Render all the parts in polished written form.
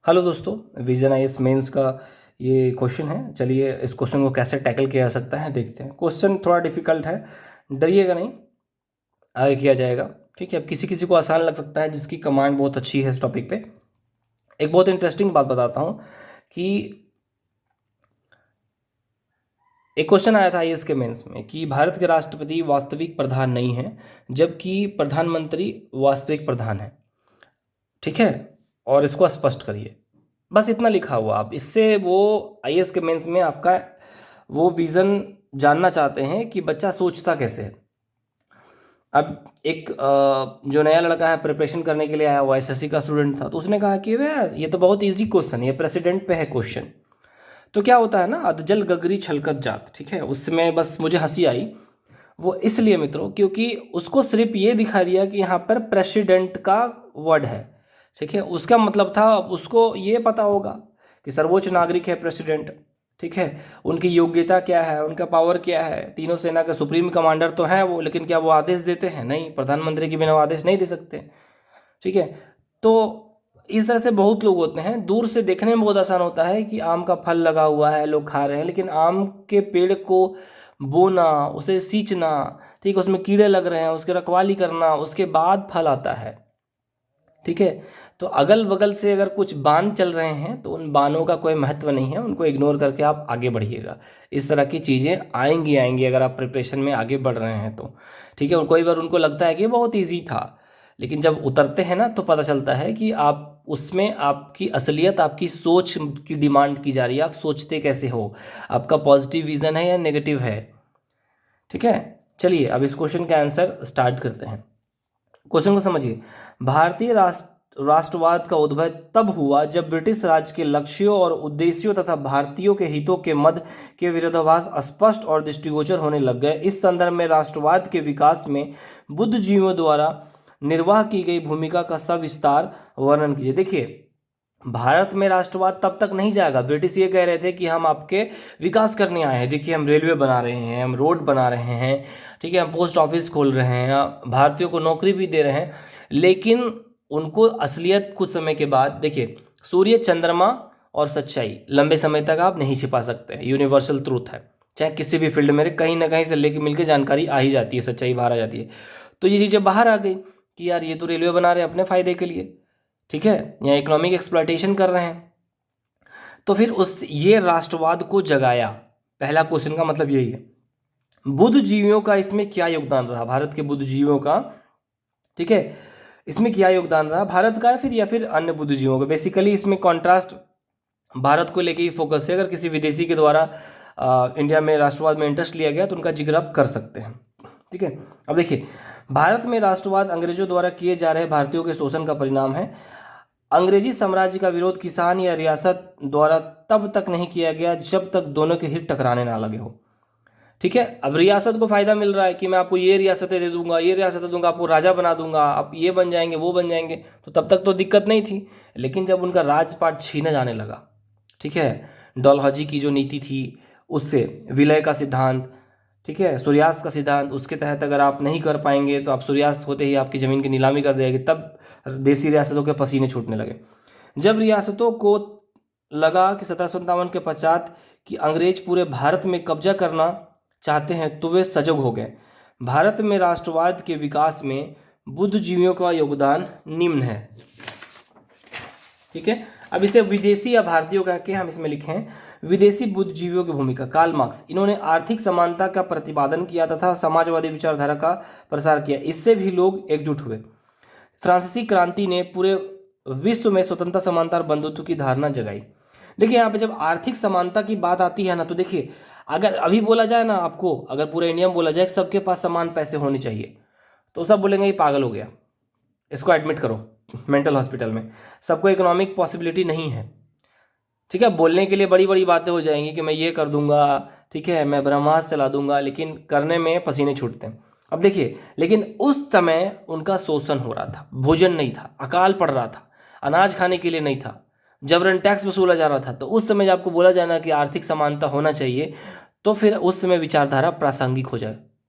Hello दोस्तों, vision IAS mains का ये क्वेश्चन है। चलिए इस क्वेश्चन को कैसे टैकल किया जा सकता है देखते हैं। क्वेश्चन थोड़ा डिफिकल्ट है, डरिएगा नहीं, आगे किया जाएगा। ठीक है, अब किसी किसी को आसान लग सकता है जिसकी कमांड बहुत अच्छी है इस टॉपिक पे। एक बहुत इंटरेस्टिंग बात बताता हूँ कि एक क्वेश्चन आया था आईएएस के मेंस में कि भारत के राष्ट्रपति वास्तविक प्रधान नहीं है जबकि प्रधानमंत्री वास्तविक प्रधान है। ठीक है, और इसको स्पष्ट करिए। बस इतना लिखा हुआ, आप इससे वो आईएएस के मेंस में आपका वो विज़न जानना चाहते हैं कि बच्चा सोचता कैसे है। अब एक जो नया लड़का है प्रिपरेशन करने के लिए आया, वो एसएससी का स्टूडेंट था, तो उसने कहा कि वह ये तो बहुत इजी क्वेश्चन है, ये प्रेसिडेंट पे है क्वेश्चन। तो क्या होता है ना, अधजल गगरी छलकत जात, ठीक है, उसमें बस मुझे हंसी आई। वो इसलिए मित्रों क्योंकि उसको सिर्फ ये दिखा दिया कि यहाँ पर प्रेसिडेंट का वर्ड है। ठीक है, उसका मतलब था उसको ये पता होगा कि सर्वोच्च नागरिक है प्रेसिडेंट। ठीक है, उनकी योग्यता क्या है, उनका पावर क्या है, तीनों सेना के सुप्रीम कमांडर तो हैं वो, लेकिन क्या वो आदेश देते हैं? नहीं, प्रधानमंत्री के बिना वो आदेश नहीं दे सकते। ठीक है, तो इस तरह से बहुत लोग होते हैं, दूर से देखने में बहुत आसान होता है कि आम का फल लगा हुआ है, लोग खा रहे हैं, लेकिन आम के पेड़ को बोना, उसे सींचना, ठीक है, उसमें कीड़े लग रहे हैं, उसकी रखवाली करना, उसके बाद फल आता है। ठीक है, तो अगल बगल से अगर कुछ बाण चल रहे हैं तो उन बाणों का कोई महत्व नहीं है, उनको इग्नोर करके आप आगे बढ़िएगा। इस तरह की चीज़ें आएंगी आएंगी अगर आप प्रिपरेशन में आगे बढ़ रहे हैं तो। ठीक है, और कोई बार उनको लगता है कि ये बहुत ईजी था, लेकिन जब उतरते हैं ना तो पता चलता है कि आप उसमें आपकी असलियत, आपकी सोच की डिमांड की जा रही है। आप सोचते कैसे हो, आपका पॉजिटिव विजन है या नेगेटिव है। ठीक है, चलिए अब इस क्वेश्चन का आंसर स्टार्ट करते हैं। क्वेश्चन को समझिए। भारतीय राष्ट्रवाद का उद्भव तब हुआ जब ब्रिटिश राज के लक्ष्यों और उद्देश्यों तथा भारतीयों के हितों के मध्य के विरोधाभास स्पष्ट और दृष्टिगोचर होने लग गए। इस संदर्भ में राष्ट्रवाद के विकास में बुद्धिजीवियों द्वारा निर्वाह की गई भूमिका का सविस्तार वर्णन कीजिए। देखिए, भारत में राष्ट्रवाद तब तक नहीं जाएगा। ब्रिटिश ये कह रहे थे कि हम आपके विकास करने आए हैं, देखिए हम रेलवे बना रहे हैं, हम रोड बना रहे हैं, ठीक है, हम पोस्ट ऑफिस खोल रहे हैं, भारतीयों को नौकरी भी दे रहे हैं। लेकिन उनको असलियत कुछ समय के बाद, देखिए, सूर्य, चंद्रमा और सच्चाई लंबे समय तक आप नहीं छिपा सकते, यूनिवर्सल ट्रूथ है। चाहे किसी भी फील्ड में कहीं ना कहीं से लेके मिलकर जानकारी आ ही जाती है, सच्चाई बाहर आ जाती है। तो ये चीज़ें बाहर आ गई कि यार ये तो रेलवे बना रहे हैं अपने फायदे के लिए, ठीक है, या इकोनॉमिक एक्सप्लॉयटेशन कर रहे हैं। तो फिर उस ये राष्ट्रवाद को जगाया। पहला क्वेश्चन का मतलब यही है। बुद्धिजीवियों का इसमें क्या योगदान रहा, भारत के बुद्धिजीवियों का, ठीक है, इसमें क्या योगदान रहा भारत का, या फिर अन्य बुद्धिजीवियों का। बेसिकली इसमें कॉन्ट्रास्ट भारत को लेके ही फोकस है। अगर किसी विदेशी के द्वारा इंडिया में राष्ट्रवाद में इंटरेस्ट लिया गया तो उनका जिक्र आप कर सकते हैं। ठीक है, अब देखिए, भारत में राष्ट्रवाद अंग्रेजों द्वारा किए जा रहे भारतीयों के शोषण का परिणाम है। अंग्रेजी साम्राज्य का विरोध किसान या रियासत द्वारा तब तक नहीं किया गया जब तक दोनों के हित टकराने ना लगे हो। ठीक है, अब रियासत को फायदा मिल रहा है कि मैं आपको ये रियासतें दे दूंगा, ये रियासतें दूंगा, आपको राजा बना दूंगा, आप ये बन जाएंगे, वो बन जाएंगे, तो तब तक तो दिक्कत नहीं थी। लेकिन जब उनका राजपाट छीना जाने लगा, ठीक है, डलहौजी की जो नीति थी उससे, विलय का सिद्धांत, ठीक है, सूर्यास्त का सिद्धांत, उसके तहत अगर आप नहीं कर पाएंगे तो आप सूर्यास्त होते ही आपकी ज़मीन की नीलामी कर देंगे, तब देसी रियासतों के पसीने छूटने लगे। जब रियासतों को लगा कि 1757 के पश्चात कि अंग्रेज पूरे भारत में कब्जा करना चाहते हैं तो वे सजग हो गए। भारत में राष्ट्रवाद के विकास में बुद्धिजीवियों का योगदान निम्न है। ठीक है, अब इसे विदेशी या भारतीयों कह के हम इसमें लिखें। विदेशी बुद्धिजीवियों की भूमिका। कार्ल मार्क्स, इन्होंने आर्थिक समानता का प्रतिपादन किया तथा समाजवादी विचारधारा का प्रसार किया, इससे भी लोग एकजुट हुए। फ्रांसीसी क्रांति ने पूरे विश्व में स्वतंत्रता, समानता और बंधुत्व की धारणा जगाई। देखिए, यहाँ पे जब आर्थिक समानता की बात आती है ना, तो देखिए, अगर अभी बोला जाए ना आपको, अगर पूरे इंडिया में बोला जाए कि सबके पास समान पैसे होने चाहिए, तो सब बोलेंगे ये पागल हो गया, इसको एडमिट करो मेंटल हॉस्पिटल में। सबको इकोनॉमिक पॉसिबिलिटी नहीं है। ठीक है, बोलने के लिए बड़ी बड़ी बातें हो जाएंगी कि मैं ये कर दूंगा, ठीक है, मैं ब्रह्मास्त्र चला दूंगा, लेकिन करने में पसीने छूटते हैं। अब देखिए, लेकिन उस समय उनका शोषण हो रहा था, भोजन नहीं था, अकाल पड़ रहा था, अनाज खाने के लिए नहीं था, जबरन टैक्स वसूला जा रहा था। तो उस समय जब आपको बोला जाना कि आर्थिक समानता होना चाहिए, तो फिर उस समय विचारधारा प्रासंगिक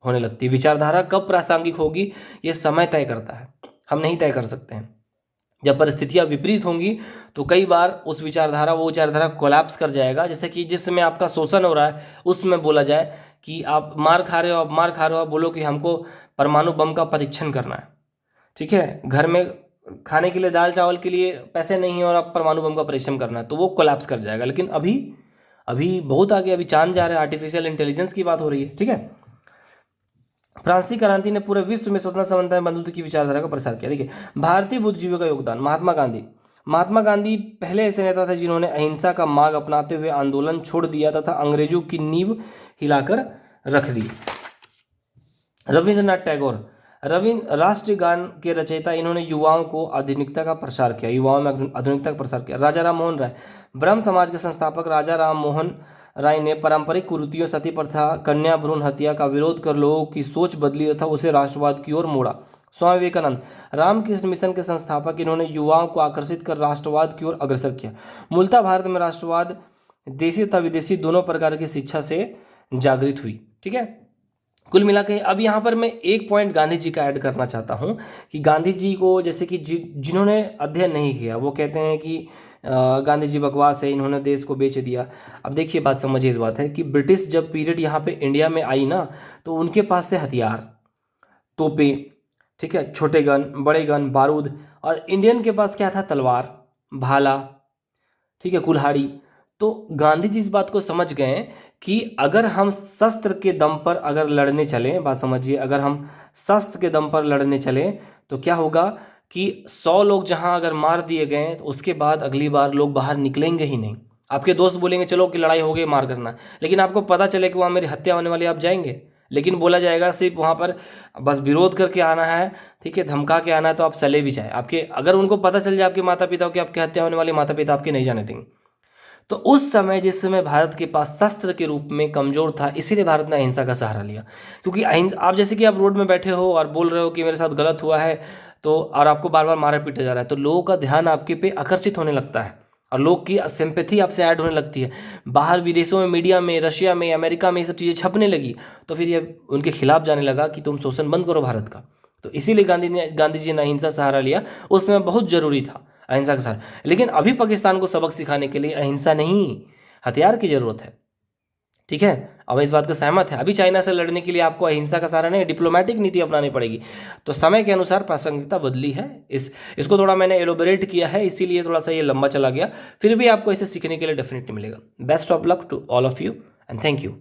होने लगती है। विचारधारा कब प्रासंगिक होगी ये समय तय करता है, हम नहीं तय कर सकते हैं। जब परिस्थितियां विपरीत होंगी तो कई बार वो विचारधारा कोलैप्स कर जाएगा। जैसे कि जिस समय आपका शोषण हो रहा है उसमें बोला जाए कि आप मार खा रहे हो, आप बोलो कि हमको परमाणु बम का परीक्षण करना है, ठीक है, घर में खाने के लिए दाल चावल के लिए पैसे नहीं है और आप परमाणु बम का परीक्षण करना है, तो वो कोलैप्स कर जाएगा। लेकिन अभी अभी बहुत आगे, अभी चांद जा रहा है, आर्टिफिशियल इंटेलिजेंस की बात हो रही है, ठीक है। फ्रांसीसी क्रांति ने पूरे विश्व में स्वतंत्रता समन्वय बंधुत्व की विचारधारा का प्रसार किया। देखिए, भारतीय बुद्धिजीवियों का योगदान। महात्मा गांधी पहले ऐसे नेता थे जिन्होंने अहिंसा का मार्ग अपनाते हुए आंदोलन छोड़ दिया तथा अंग्रेजों की नींव हिलाकर रख दी। रविंद्रनाथ टैगोर, राष्ट्रीय गान के रचयिता, इन्होंने युवाओं में आधुनिकता का प्रसार किया। राजा राम मोहन राय, ब्रह्म समाज के संस्थापक राजा राम मोहन राय ने पारंपरिक कुरीतियों, सती प्रथा, कन्या भ्रूण हत्या का विरोध कर लोगों की सोच बदली तथा उसे राष्ट्रवाद की ओर मोड़ा। स्वामी विवेकानंद, रामकृष्ण मिशन के संस्थापक, इन्होंने युवाओं को आकर्षित कर राष्ट्रवाद की ओर अग्रसर किया। मूलतः भारत में राष्ट्रवाद देशी तथा विदेशी दोनों प्रकार की शिक्षा से जागृत हुई, ठीक है। कुल मिला के अब यहाँ पर मैं एक पॉइंट गांधी जी का ऐड करना चाहता हूँ कि गांधी जी को, जैसे कि जिन्होंने अध्ययन नहीं किया वो कहते हैं कि गांधी जी बकवास है, इन्होंने देश को बेच दिया। अब देखिए, बात समझिए, इस बात है कि ब्रिटिश जब पीरियड यहाँ पे इंडिया में आई ना, तो उनके पास थे हथियार, तोपे, ठीक है, छोटे गन, बड़े गन, बारूद, और इंडियन के पास क्या था? तलवार, भाला, ठीक है, कुल्हाड़ी। तो गांधी जी इस बात को समझ गए कि अगर हम शस्त्र के दम पर अगर लड़ने चलें, बात समझिए, अगर हम शस्त्र के दम पर लड़ने चलें तो क्या होगा कि 100 लोग जहां अगर मार दिए गए तो उसके बाद अगली बार लोग बाहर निकलेंगे ही नहीं। आपके दोस्त बोलेंगे चलो कि लड़ाई हो गई, मार करना, लेकिन आपको पता चले कि वहाँ मेरी हत्या होने वाली, आप जाएंगे? लेकिन बोला जाएगा सिर्फ वहाँ पर बस विरोध करके आना है, ठीक है, धमका के आना है, तो आप चले भी जाए। आपके अगर उनको पता चल जाए आपके माता पिता की आपकी हत्या होने वाली, माता पिता आपके नहीं जाने देंगे। तो उस समय, जिस समय भारत के पास शस्त्र के रूप में कमजोर था, इसीलिए भारत ने अहिंसा का सहारा लिया। क्योंकि अहिंसा, आप जैसे कि आप रोड में बैठे हो और बोल रहे हो कि मेरे साथ गलत हुआ है, तो और आपको बार बार मारा पीटा जा रहा है, तो लोगों का ध्यान आपके पे आकर्षित होने लगता है और लोग की सिंपैथी आपसे ऐड होने लगती है। बाहर विदेशों में, मीडिया में, रशिया में, अमेरिका में ये सब चीज़ें छपने लगी, तो फिर ये उनके खिलाफ जाने लगा कि तुम शोषण बंद करो भारत का। तो इसीलिए गांधी जी ने अहिंसा सहारा लिया। उस समय बहुत जरूरी था अहिंसा का सहारा। लेकिन अभी पाकिस्तान को सबक सिखाने के लिए अहिंसा नहीं, हथियार की जरूरत है, ठीक है। अब इस बात को सहमत है। अभी चाइना से लड़ने के लिए आपको अहिंसा का सहारा नहीं, डिप्लोमेटिक नीति अपनानी पड़ेगी। तो समय के अनुसार प्रासंगिकता बदली है। इसको थोड़ा मैंने एलोबरेट किया है, इसीलिए थोड़ा सा ये लंबा चला गया। फिर भी आपको इसे सीखने के लिए डेफिनेटली मिलेगा। Best of luck to all of you and thank you.